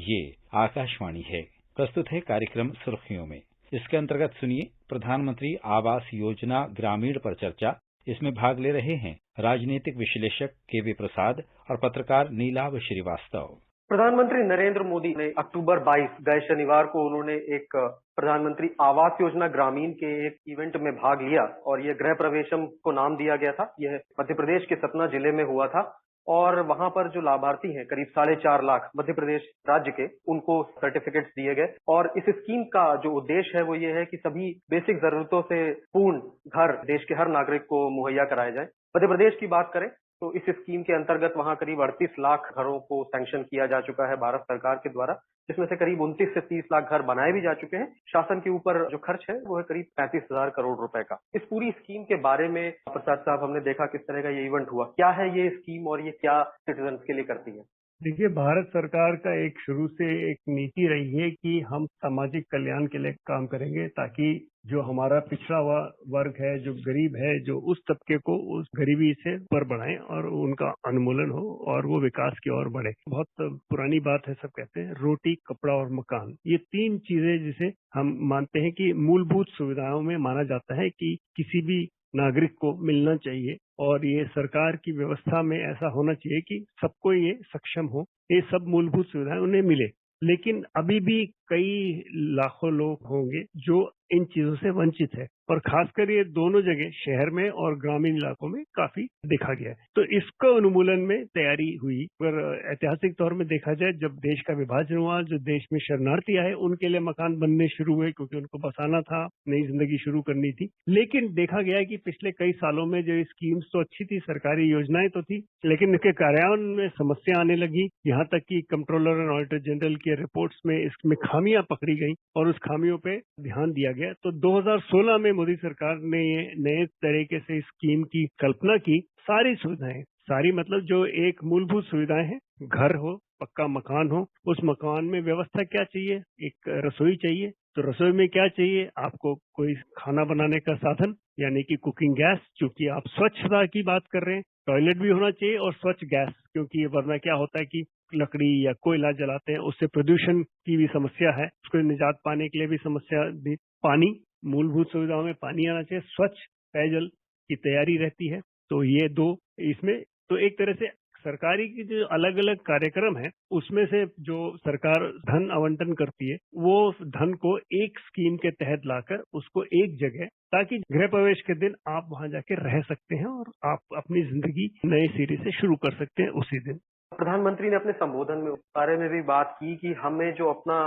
ये आकाशवाणी है। प्रस्तुत है कार्यक्रम सुर्खियों में। इसके अंतर्गत सुनिए प्रधानमंत्री आवास योजना ग्रामीण पर चर्चा। इसमें भाग ले रहे हैं राजनीतिक विश्लेषक के.वी. प्रसाद और पत्रकार नीलाभ श्रीवास्तव। प्रधानमंत्री नरेंद्र मोदी ने अक्टूबर 22 गए शनिवार को उन्होंने एक प्रधानमंत्री आवास योजना ग्रामीण के एक इवेंट में भाग लिया और ये गृह प्रवेशम को नाम दिया गया था। यह मध्य प्रदेश के सतना जिले में हुआ था और वहां पर जो लाभार्थी हैं करीब 4.5 लाख मध्य प्रदेश राज्य के, उनको सर्टिफिकेट्स दिए गए। और इस स्कीम का जो उद्देश्य है वो ये है कि सभी बेसिक जरूरतों से पूर्ण घर देश के हर नागरिक को मुहैया कराए जाए। मध्य प्रदेश की बात करें तो इस स्कीम के अंतर्गत वहां करीब 38 लाख घरों को सैंक्शन किया जा चुका है भारत सरकार के द्वारा, जिसमें से करीब 29 से 30 लाख घर बनाए भी जा चुके हैं। शासन के ऊपर जो खर्च है वो है करीब 35,000 करोड़ रुपए का। इस पूरी स्कीम के बारे में प्रसाद साहब, हमने देखा किस तरह का ये इवेंट हुआ। क्या है ये स्कीम और ये क्या सिटीजन के लिए करती है? देखिए, भारत सरकार का एक शुरू से एक नीति रही है कि हम सामाजिक कल्याण के लिए काम करेंगे ताकि जो हमारा पिछड़ा हुआ वर्ग है, जो गरीब है, जो उस तबके को उस गरीबी से ऊपर बढ़ाएं और उनका उन्मूलन हो और वो विकास की ओर बढ़े। बहुत पुरानी बात है, सब कहते हैं रोटी, कपड़ा और मकान, ये तीन चीजें जिसे हम मानते हैं कि मूलभूत सुविधाओं में माना जाता है कि किसी भी नागरिक को मिलना चाहिए और ये सरकार की व्यवस्था में ऐसा होना चाहिए कि सबको ये सक्षम हो, ये सब मूलभूत सुविधाएं उन्हें मिले। लेकिन अभी भी कई लाखों लोग होंगे जो इन चीजों से वंचित है और खासकर ये दोनों जगह शहर में और ग्रामीण इलाकों में काफी देखा गया है। तो इसको उन्मूलन में तैयारी हुई। अगर ऐतिहासिक तौर में देखा जाए, जब देश का विभाजन हुआ, जो देश में शरणार्थी आए उनके लिए मकान बनने शुरू हुए क्योंकि उनको बसाना था, नई जिंदगी शुरू करनी थी। लेकिन देखा गया कि पिछले कई सालों में जो स्कीम्स तो अच्छी थी, सरकारी योजनाएं तो थी, लेकिन इनके कार्यान्वयन में समस्या आने लगी। यहाँ तक कि कंट्रोलर एंड ऑडिटर जनरल के रिपोर्ट्स में इसमें खामियां पकड़ी गई और उस खामियों पे ध्यान दिया गया। तो 2016 में मोदी सरकार ने ये नए तरीके से स्कीम की कल्पना की। सारी सुविधाएं, सारी मतलब जो एक मूलभूत सुविधाएं हैं, घर हो, पक्का मकान हो, उस मकान में व्यवस्था क्या चाहिए? एक रसोई चाहिए, तो रसोई में क्या चाहिए? आपको कोई खाना बनाने का साधन यानी कि कुकिंग गैस, चूंकि आप स्वच्छता की बात कर रहे हैं, टॉयलेट भी होना चाहिए और स्वच्छ गैस, क्योंकि वरना क्या होता है कि लकड़ी या कोयला जलाते हैं, उससे प्रदूषण की भी समस्या है, उसको निजात पाने के लिए भी समस्या भी। पानी, मूलभूत सुविधाओं में पानी आना चाहिए, स्वच्छ पेयजल की तैयारी रहती है। तो ये दो इसमें, तो एक तरह से सरकारी की जो अलग अलग कार्यक्रम है उसमें से जो सरकार धन आवंटन करती है वो धन को एक स्कीम के तहत लाकर उसको एक जगह, ताकि गृह प्रवेश के दिन आप वहां जाके रह सकते हैं और आप अपनी जिंदगी नए सिरे से शुरू कर सकते हैं उसी दिन। प्रधानमंत्री ने अपने संबोधन में उस बारे में भी बात की कि हमें जो अपना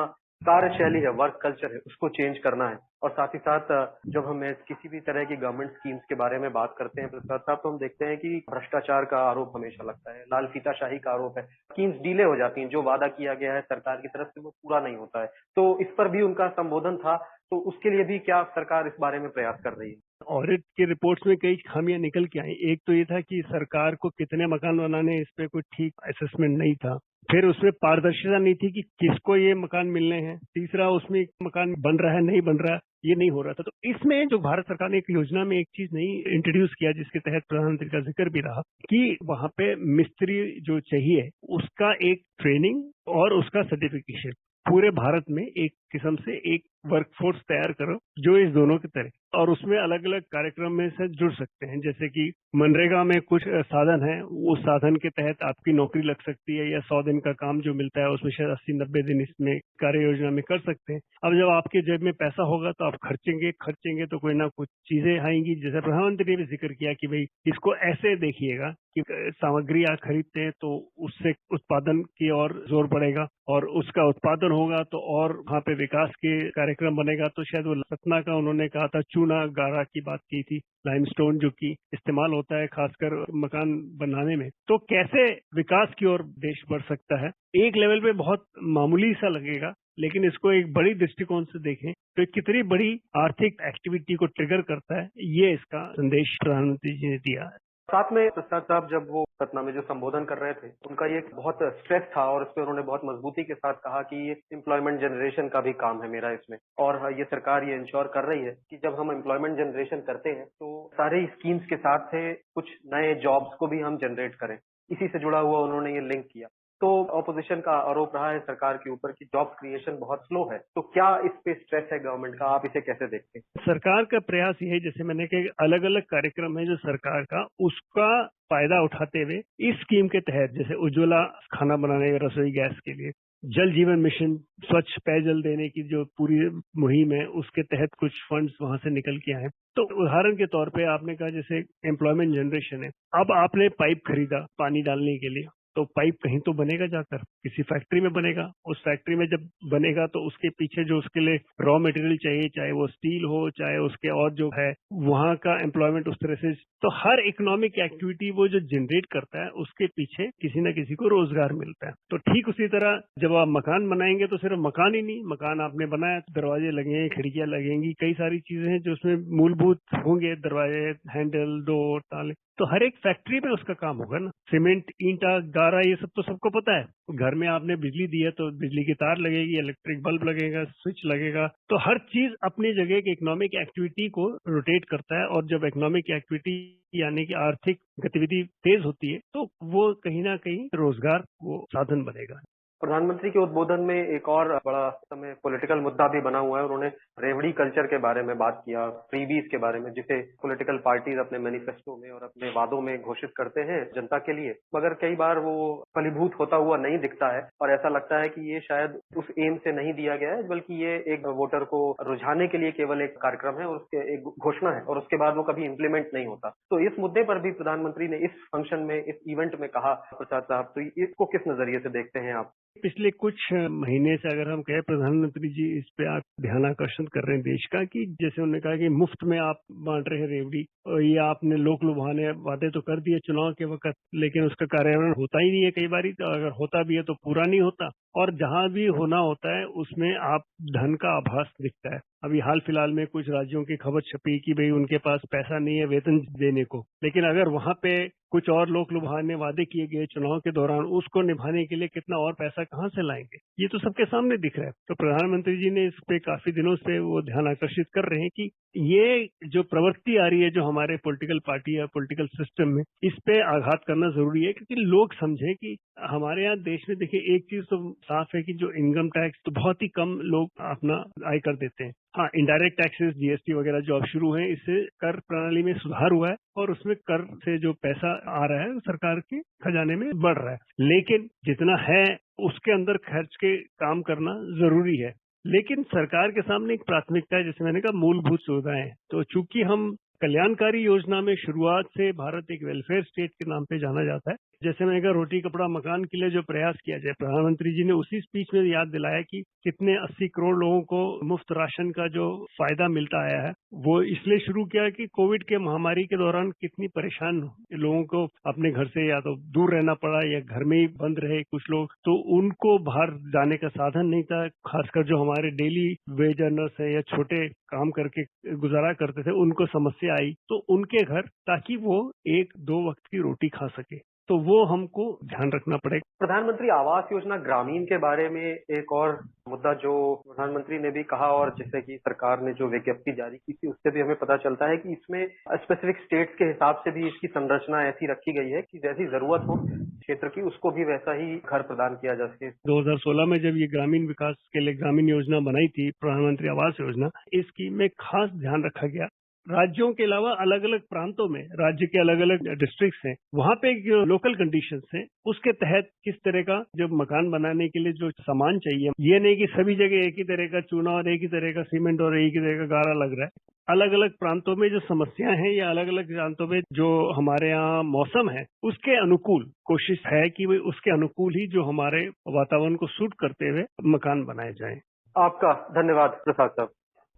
कार्यशैली है, वर्क कल्चर है, उसको चेंज करना है। और साथ ही साथ जब हम किसी भी तरह की गवर्नमेंट स्कीम्स के बारे में बात करते हैं प्रसाद साहब, तो हम देखते हैं कि भ्रष्टाचार का आरोप हमेशा लगता है, लाल फीताशाही का आरोप है, स्कीम्स डिले हो जाती हैं, जो वादा किया गया है सरकार की तरफ से वो पूरा नहीं होता है। तो इस पर भी उनका संबोधन था, तो उसके लिए भी क्या सरकार इस बारे में प्रयास कर रही है? ऑडिट की रिपोर्ट्स में कई खामियां निकल के आई। एक तो ये था कि सरकार को कितने मकान बनाने, इस पे कोई ठीक असेसमेंट नहीं था। फिर उसमें पारदर्शिता नहीं थी कि किसको ये मकान मिलने हैं। तीसरा, उसमें मकान बन रहा है नहीं बन रहा है, ये नहीं हो रहा था। तो इसमें जो भारत सरकार ने एक योजना में एक चीज नहीं इंट्रोड्यूस किया, जिसके तहत प्रधानमंत्री का जिक्र भी रहा, कि वहां पे मिस्त्री जो चाहिए उसका एक ट्रेनिंग और उसका सर्टिफिकेशन, पूरे भारत में एक किस्म से एक वर्कफोर्स तैयार करो जो इस दोनों की तरह, और उसमें अलग अलग कार्यक्रम में से जुड़ सकते हैं। जैसे कि मनरेगा में कुछ साधन है, उस साधन के तहत आपकी नौकरी लग सकती है, या 100 दिन का काम जो मिलता है उसमें शायद 80-90 दिन इसमें कार्य योजना में कर सकते हैं। अब जब आपके जेब में पैसा होगा तो आप खर्चेंगे तो कोई ना कुछ चीजें आएंगी। जैसे प्रधानमंत्री ने भी जिक्र किया कि भाई इसको ऐसे देखिएगा कि सामग्री आप खरीदते हैं तो उससे उत्पादन की ओर जोर बढ़ेगा, और उसका उत्पादन होगा तो और वहाँ पे विकास के कार्यक्रम बनेगा। तो शायद वो सतना का उन्होंने कहा था, चूना गारा की बात की थी, लाइमस्टोन जो कि इस्तेमाल होता है खासकर मकान बनाने में। तो कैसे विकास की ओर देश बढ़ सकता है, एक लेवल पे बहुत मामूली सा लगेगा, लेकिन इसको एक बड़ी दृष्टिकोण से देखें तो कितनी बड़ी आर्थिक एक्टिविटी को ट्रिगर करता है, ये इसका संदेश प्रधानमंत्री जी ने दिया है। साथ में प्रसाद साहब जब वो सतना में जो संबोधन कर रहे थे, उनका ये बहुत स्ट्रेस था और इस पर उन्होंने बहुत मजबूती के साथ कहा कि ये एम्प्लॉयमेंट जनरेशन का भी काम है मेरा इसमें, और ये सरकार ये इंश्योर कर रही है कि जब हम एम्प्लॉयमेंट जनरेशन करते हैं तो सारे स्कीम्स के साथ कुछ नए जॉब्स को भी हम जनरेट करें। इसी से जुड़ा हुआ उन्होंने ये लिंक किया। तो ऑपोजिशन का आरोप रहा है सरकार के ऊपर कि जॉब क्रिएशन बहुत स्लो है। तो क्या इस पे स्ट्रेस है गवर्नमेंट का, आप इसे कैसे देखते हैं? सरकार का प्रयास ये है, जैसे मैंने कहा, अलग अलग कार्यक्रम है जो सरकार का, उसका फायदा उठाते हुए इस स्कीम के तहत, जैसे उज्ज्वला खाना बनाने रसोई गैस के लिए, जल जीवन मिशन स्वच्छ पेयजल देने की जो पूरी मुहिम है, उसके तहत कुछ फंड्स वहां से निकल के आए। तो उदाहरण के तौर पे आपने कहा जैसे एम्प्लॉयमेंट जनरेशन है, अब आपने पाइप खरीदा पानी डालने के लिए, तो पाइप कहीं तो बनेगा, जाकर किसी फैक्ट्री में बनेगा। उस फैक्ट्री में जब बनेगा तो उसके पीछे जो उसके लिए रॉ मटेरियल चाहिए, चाहे वो स्टील हो, चाहे उसके और जो है, वहां का एम्प्लॉयमेंट उस तरह से। तो हर इकोनॉमिक एक्टिविटी वो जो जनरेट करता है, उसके पीछे किसी न किसी को रोजगार मिलता है। तो ठीक उसी तरह जब आप मकान बनाएंगे तो सिर्फ मकान ही नहीं, मकान आपने बनाया, दरवाजे लगेंगे, खिड़कियां लगेंगी, कई सारी चीजें हैं जो उसमें मूलभूत होंगे, दरवाजे, हैंडल, डोर, ताले। तो हर एक फैक्ट्री में उसका काम होगा ना। सीमेंट, ईंटा, गारा, ये सब तो सबको पता है। घर में आपने बिजली दी है तो बिजली की तार लगेगी, इलेक्ट्रिक बल्ब लगेगा, स्विच लगेगा। तो हर चीज अपनी जगह एक इकोनॉमिक एक्टिविटी को रोटेट करता है, और जब इकोनॉमिक एक्टिविटी यानी कि आर्थिक गतिविधि तेज होती है तो वो कहीं ना कहीं रोजगार वो साधन बनेगा। प्रधानमंत्री के उद्बोधन में एक और बड़ा समय पॉलिटिकल मुद्दा भी बना हुआ है। उन्होंने रेवड़ी कल्चर के बारे में बात किया, फ्रीबीज के बारे में, जिसे पॉलिटिकल पार्टीज अपने मैनिफेस्टो में और अपने वादों में घोषित करते हैं जनता के लिए, मगर कई बार वो फलीभूत होता हुआ नहीं दिखता है और ऐसा लगता है कि ये शायद उस एम से नहीं दिया गया है, बल्कि ये एक वोटर को रुझाने के लिए केवल एक कार्यक्रम है और उसके एक घोषणा है और उसके बाद वो कभी इम्प्लीमेंट नहीं होता। तो इस मुद्दे पर भी प्रधानमंत्री ने इस फंक्शन में, इस इवेंट में कहा। प्रसाद साहब, तो इसको किस नजरिए से देखते हैं आप? पिछले कुछ महीने से अगर हम कहें, प्रधानमंत्री जी इस पे आप ध्यान आकर्षण कर रहे हैं देश का, कि जैसे उन्होंने कहा कि मुफ्त में आप बांट रहे हैं रेवड़ी, और ये आपने लोक लुभाने वादे तो कर दिए चुनाव के वक्त, लेकिन उसका कार्यान्वयन होता ही नहीं है। कई बार तो अगर होता भी है तो पूरा नहीं होता, और जहां भी होना होता है उसमें आप धन का आभास दिखता है। अभी हाल फिलहाल में कुछ राज्यों की खबर छपी कि भाई उनके पास पैसा नहीं है वेतन देने को, लेकिन अगर वहां पे कुछ और लोक लुभाने वादे किए गए चुनाव के दौरान, उसको निभाने के लिए कितना और पैसा कहां से लाएंगे, ये तो सबके सामने दिख रहा है। तो प्रधानमंत्री जी ने इस पे काफी दिनों से वो ध्यान आकर्षित कर रहे हैं कि ये जो प्रवृत्ति आ रही है जो हमारे पॉलिटिकल पार्टी या पॉलिटिकल सिस्टम में, इस पे आघात करना जरूरी है, क्योंकि लोग समझें कि हमारे यहाँ देश में, देखिए, एक चीज तो साफ है कि जो इनकम टैक्स तो बहुत ही कम लोग अपना आय कर देते हैं। हाँ, इनडायरेक्ट टैक्सेस, जीएसटी वगैरह जो अब शुरू है, इससे कर प्रणाली में सुधार हुआ है और उसमें कर से जो पैसा आ रहा है सरकार के खजाने में बढ़ रहा है, लेकिन जितना है उसके अंदर खर्च के काम करना जरूरी है। लेकिन सरकार के सामने एक प्राथमिकता है, जैसे मैंने कहा, मूलभूत सुविधाएं। तो चूंकि हम कल्याणकारी योजना में शुरुआत से भारत एक वेलफेयर स्टेट के नाम पे जाना जाता है, जैसे मैंने कहा, रोटी कपड़ा मकान के लिए जो प्रयास किया जाए, प्रधानमंत्री जी ने उसी स्पीच में याद दिलाया कि कितने 80 करोड़ लोगों को मुफ्त राशन का जो फायदा मिलता आया है, वो इसलिए शुरू किया कि कोविड के महामारी के दौरान कितनी परेशान लोगों को अपने घर से या तो दूर रहना पड़ा या घर में ही बंद रहे कुछ लोग, तो उनको बाहर जाने का साधन नहीं था। खासकर जो हमारे डेली वेज अर्नर्स है या छोटे काम करके गुजारा करते थे, उनको समस्या आई, तो उनके घर, ताकि वो 1-2 वक्त की रोटी खा सके, तो वो हमको ध्यान रखना पड़ेगा। प्रधानमंत्री आवास योजना ग्रामीण के बारे में एक और मुद्दा जो प्रधानमंत्री ने भी कहा, और जैसे कि सरकार ने जो विज्ञप्ति जारी की थी, उससे भी हमें पता चलता है कि इसमें स्पेसिफिक स्टेट्स के हिसाब से भी इसकी संरचना ऐसी रखी गई है कि जैसी जरूरत हो क्षेत्र की, उसको भी वैसा ही घर प्रदान किया जा सके। 2016 में जब ये ग्रामीण विकास के लिए ग्रामीण योजना बनाई थी, प्रधानमंत्री आवास योजना, इसकी में खास ध्यान रखा गया। राज्यों के अलावा अलग अलग प्रांतों में, राज्य के अलग अलग डिस्ट्रिक्ट्स हैं, वहां पे जो लोकल कंडीशंस हैं, उसके तहत किस तरह का जब मकान बनाने के लिए जो सामान चाहिए, ये नहीं कि सभी जगह एक ही तरह का चूना और एक ही तरह का सीमेंट और एक ही तरह का गारा लग रहा है। अलग अलग प्रांतों में जो समस्याएं हैं या अलग अलग प्रांतों में जो हमारे यहाँ मौसम है, उसके अनुकूल कोशिश है कि वे उसके अनुकूल ही जो हमारे वातावरण को सूट करते हुए मकान बनाए जाएं। आपका धन्यवाद प्रसाद साहब।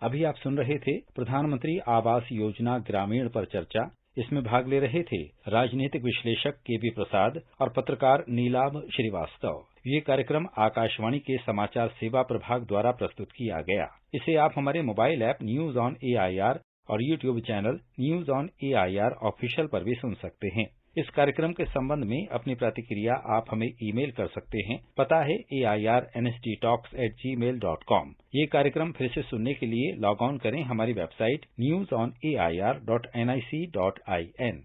अभी आप सुन रहे थे प्रधानमंत्री आवास योजना ग्रामीण पर चर्चा। इसमें भाग ले रहे थे राजनीतिक विश्लेषक केवी प्रसाद और पत्रकार नीलाभ श्रीवास्तव। ये कार्यक्रम आकाशवाणी के समाचार सेवा प्रभाग द्वारा प्रस्तुत किया गया। इसे आप हमारे mobile app news on AIR और YouTube channel news on AIR official पर भी सुन सकते हैं। इस कार्यक्रम के संबंध में अपनी प्रतिक्रिया आप हमें ईमेल कर सकते हैं। पता है airnsttalks@gmail.com। ये कार्यक्रम फिर से सुनने के लिए लॉग ऑन करें हमारी वेबसाइट newsonair.nic.in।